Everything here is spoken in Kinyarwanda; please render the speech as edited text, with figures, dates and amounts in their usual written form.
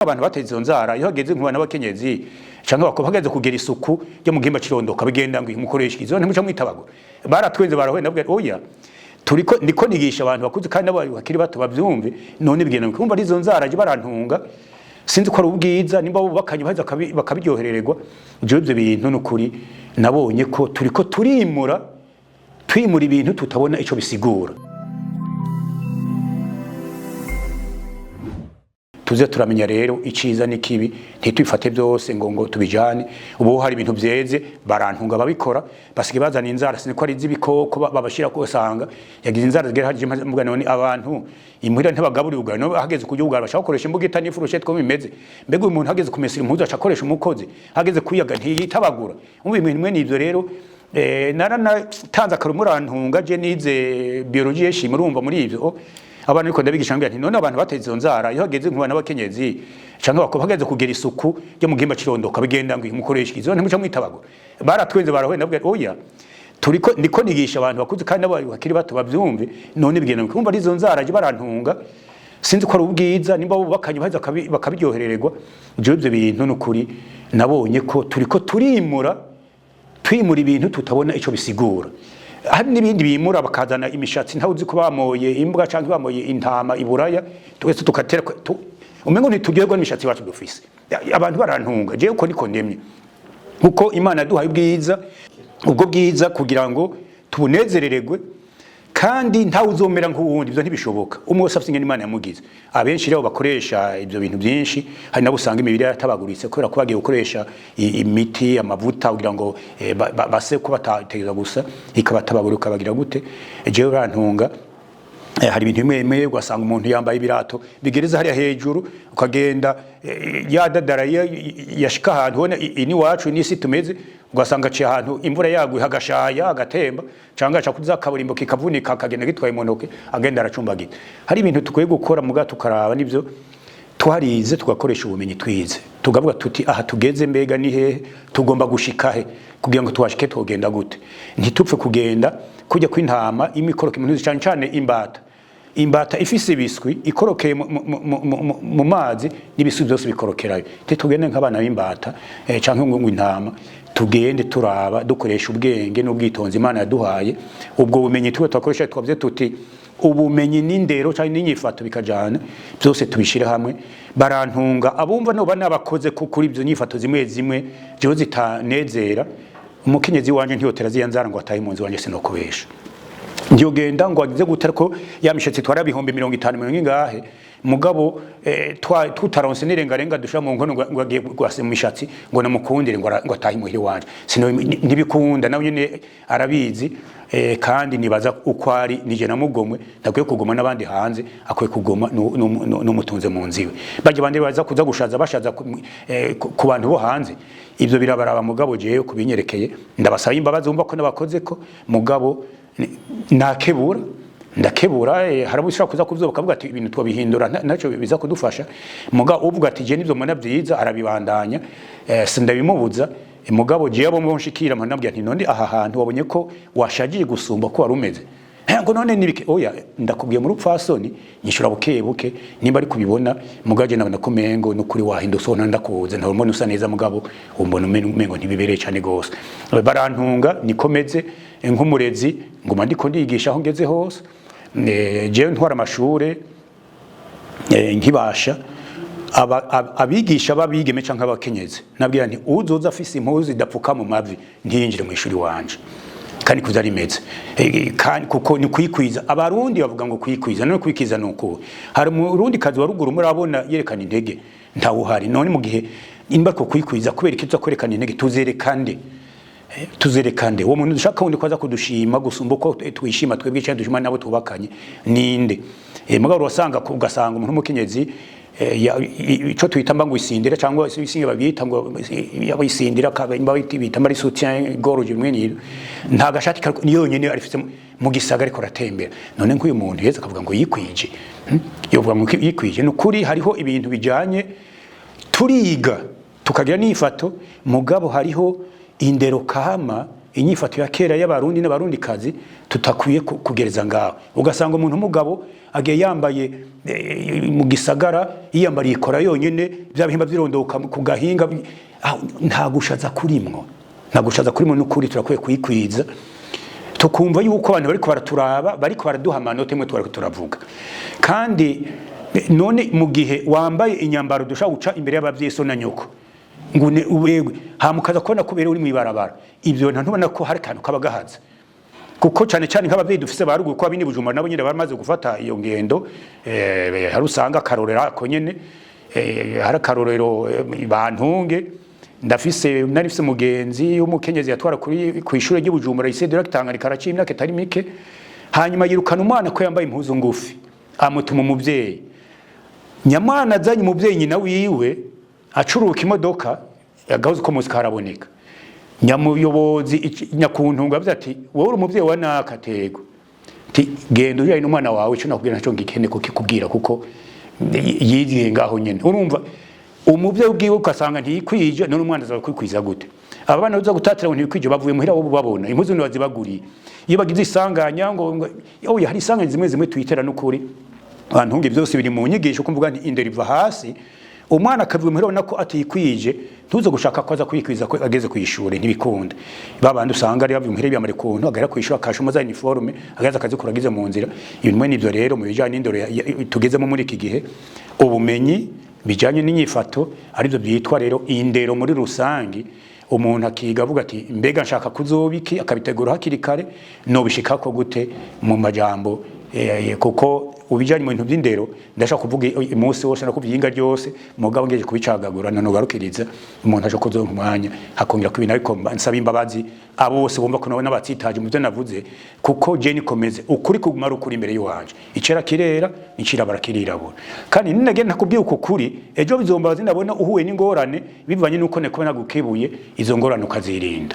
abantu bateze nzara iyo hageze nk'ubana bakenyezi cyangwa bakaba hageze kugera isuku ryo mu gihimba cirondoka bigenda ngo mukoresha izo ntimuca mwitabagura baratwenze barahwe nabwo oya turiko niko nigisha abantu bakuze kandi nabo bakiri bato bavyumve none bigenda kumva ari izo nzara je barantunga sinzi ko ari ubwiza nimba bakanye baza bakabiryoherererwa je ibyo bintu n'ukuri nabonye ko turiko twimura ibintu tutabona ico bisigura. Tuze turamenya rero iciza n'ikibi ntitwifate byose ngo tubijane ubu hari ibintu byeze barantunga babikora basige bazana inzara siniko ari zibikoko babashira ko usanga yagize inzara zigera haje mvuga none abantu imuhira ntibagaburirwa no hageze kujyugara bashaka gukoresha imbugita n'ifurushet ko bimeze mbega umuntu hageze kumesira impuzu acakoresha umukozi hageze kuyaga ntiyitabagura umwe ibintu mwe nivyo rero narana tanza karumurantunga je nize biologie yeshimwe urumva muri ivyo abantu niko ndabigisha nti none abantu bateze nzara iyo hageze nk'ubana bakenyezi cyangwa bakaba hageze kugera isuku ryo mu gihimba cirondoka bigenda ngo mukoresha izo ntimuca mwitabagura baratwenze barahwe nabwo oya turiko niko nigisha abantu bakuze kandi nabo bakiri bato bavyumve none bigenda kumva ari izo nzara je barantunga sinzi ko ari ubwiza nimba bakanye baza bakabiryoherererwa je ibyo bintu n'ukuri nabonye ko turiko twimura ibintu tutabona ico bisigura. Hari n'ibindi bimura bakazana imishatsi ntawe uzi ko bamoye imbwa cyangwa bamoye intama iburaya twese tukatera umengo ntitugirwa n'imishatsi bacu dufise abantu barantunga je uko niko ndemye uko Imana duhaye ubwiza ubwo bwiza kugira ngo tubunezerererwe kandi ntawe uzomera nk'uwundi ibyo ntibishoboka umwe afite ingene Imana yamugize abenshi rero bakoresha ibyo bintu byinshi hari nabo usanga imibiri yatabaguritse kubera ko bagiye gukoresha imiti amavuta kugira ngo base ko batategeza gusa ikabatabaguruka bagira gute jewe rantunga hari ibintu bimwe ugasanga umuntu yambaye ibirato bigereza hariya hejuru ukagenda yadadara yashika ahantu ubona ini wacu n'isi tumeze ugasanga aciye ahantu imvura yaguye hagashaya agatemba cyangwa aca kuza kaburimbo kikavunika akagenda gitwaye mu ntoke agenda aracumbagira. Hari ibintu tukwiye gukora muga tukaraba nivyo twarize tugakoresha ubumenyi twize tugavuga tuti aha tugeze mbega ni hehe tugomba gushika he kugira ngo twashike togenda gute ntitupfe kugenda kujya kw'intama imikoroke mu cyane cyane imbata ifise biswi ikorokeye mu mazi n'ibiswi byose bikorokerayo tugende nk'abana b'imbata canke ngo intama tugende turaba dukoresha ubwenge n'ubwitonzi Imana yaduhaye ubwo bumenyi twakoresha twavye tuti ubumenyi n'indero cyane n'inyifato bikajana byose tubishire hamwe barantunga abumva no bana bakoze kuri ibyo nyifato zimwe byo zitanezera umukenyezi wanje ntiyotera ziyanzara ngo ataye munzi wanje sinokubesha ndiyogenda ngo agize gutera ko yamishatsi twara bihombe 50 ingahe mugabo tutaronse nirengarenga dusha mu nkono ngo agiye gwase mu mishatsi ngo namukundire ngo atahe muhire wanje sino ntibikunda nawe nyene arabizi kandi nibaza uko ari nije namugomwe ndakwiye kugoma nabandi hanze akwiye kugoma n'umutunze mu nziwe baje bandi baza kuza gushaza bashaza ku bantu bo hanze ivyo birabaraba mugabo jeyo kubinyerekeye ndabasaba imbabazi umva ko nabakoze ko mugabo ndakebura harabushaka kuza kuvyoba kavuga ati ibintu twabihindura naco biza kudufasha muga uvuga ati je nivyo mwana byiza arabibandanya sindabimubuza mugabo je abo mbonshikira mpanabwiye nti none aha hantu wabonye ko washagiye gusumba ko warumeze ngo none nibike oya ndakubwiye muri upfasoni nyishura buke nimba ari kubibona mugaje nabona ko mengo no kuri wahindusona ndakuze nta mbona usa neza mugabo umbona mengo ntibibereye cyane gose barantunga nikomeze nk'umurezi nguma ndiko ndigisha aho ngeze hose je ntwara amashure nkibasha abigisha babigeme canke abakenyezi nabwira nti uzoza afise impuzu idapfuka mu mavi ntiyinjire mu ishuri wanje kandi kuza rimeze kandi kuko ni kwikwiza abarundi bavuga ngo kwikwiza no kwikiza nuko hari mu Burundi kazi waruguru murabona yerekana intege ntawuhari none mu gihe imba ko kwikwiza kubera ikiza kwerekana intege tuzerekande uwo muntu dushaka wundi kwaza kudushima gusumba ko twishima twebwe cyane dushima nabo tubakanye ninde mugabo wasanga ugasanga umuntu mukenyezi ico twitamba ngo isindira cyangwa isinge babita ngo yabisindira kabimba bita mari soutien gorge mweniro nta gashati niyo nyene arifite mu gisagara ariko ratembera none nk'uyu muntu yeza akavuga ngo yikwije yovuga ngo yikwije n'ukuri hariho ibintu bijanye turiga tukagira n'ifato mugabo hariho indero kama inyifato ya kera y'abarundi n'abarundikazi tutakwiye kugereza ngaho. Ugasanga umuntu umugabo agiye yambaye mu gisagara yiyambariye ikora yonyene bya bihimba byirondoka ku gahinga, nta gushaza kurimwo, nta gushaza kurimwo n'ukuri turakwiye kuyikwiza, tukumva yuko abantu bariko baraturaba, bariko baraduha amanota imwe twariko turavuga. Kandi none mu gihe wambaye inyambaro dushaka guca imbere y'abavyeyi so na nyoko ngune uwewe hamukaza kubona kubera uri mwibarabara, ibyo ntubona ko hari kantu kabagahaza, kuko cyane cyane nk'abavyeyi dufise barugu ko abini Bujumbura nabo nyine baramaze gufata iyo ngendo. Hari usanga karorera ko nyene hari karorero bantunge narifise mugenzi w'umukenyezi yatwara ku ishure ry'Ibujumbura ise direct Tanganyika araciye imyaka itari mike, hanyuma yirukana umwana ko yambaye impuzu ngufi, amutuma umuvyeyi. Nyamwana azanye umuvyeyi nyina wiwe acuruka imodoka yagahuze ko muzi karaboneka, nyamuyobozi nyakuntunga avuze ati wowe uri umuvyeyi wa nakatego ti genda ujyane n'umwana wawe cyo nakubwira naco ngikene ko kikubwira kuko yigiye ngaho nyene. Urumva umuvyeyi ubwiwe ukasanga ntiyikwije, none umwana azawe kwikwiza gute? Aba bana uza gutatira ngo ntiyikwije bavuye muhira wo babona impuzu ni bazibaguriye, iyo bagize isanganya ngo oya hari isanganya zimwe tuyitera n'ukuri bantunge byose biri mu nyigisho kumvuga nti indero iva hasi. Umwana akavuga muhira ubona ko atiyikwije, ntuze gushaka ko aza kwikwiza ko ageze ku ishure ntibikunda. Babandi usanga ari bavuye muhira byamare kuntu agera ku ishure akashuma za uniforme agaza akazi kuragize mu nzira. Ibintu n'ivyo rero mu bijanye n'indero tugezemo muri iki gihe, ubumenyi bijanye n'inyifato arivyo byitwa rero indero muri rusangi. Umuntu akiga avuga ati mbega nshaka kuzobiki, akabitegura hakiri kare, no bishikako gute mu majambo kuko ubijanye mu bintu by'indero ndashaka kuvuga umunsi wose nakuvyinga ryose mugabo ngeje kubicagagura no garukiriza umuntu aje kuzonka umwanya hakongera kubina, ariko nsaba imbabazi abo bose bumva ko nawe nabatsitaje mu byo navuze, kuko je nikomeze ukuri kugumara ukuri imbere y'uwanje, icera kirera nicira barakirirabura. Kandi ninage nakubwiye uko kuri ejo bizombaza ndabona uhuye n'ingorane bivanye nuko nekubona gukebuye izo ngorane ukazirinda.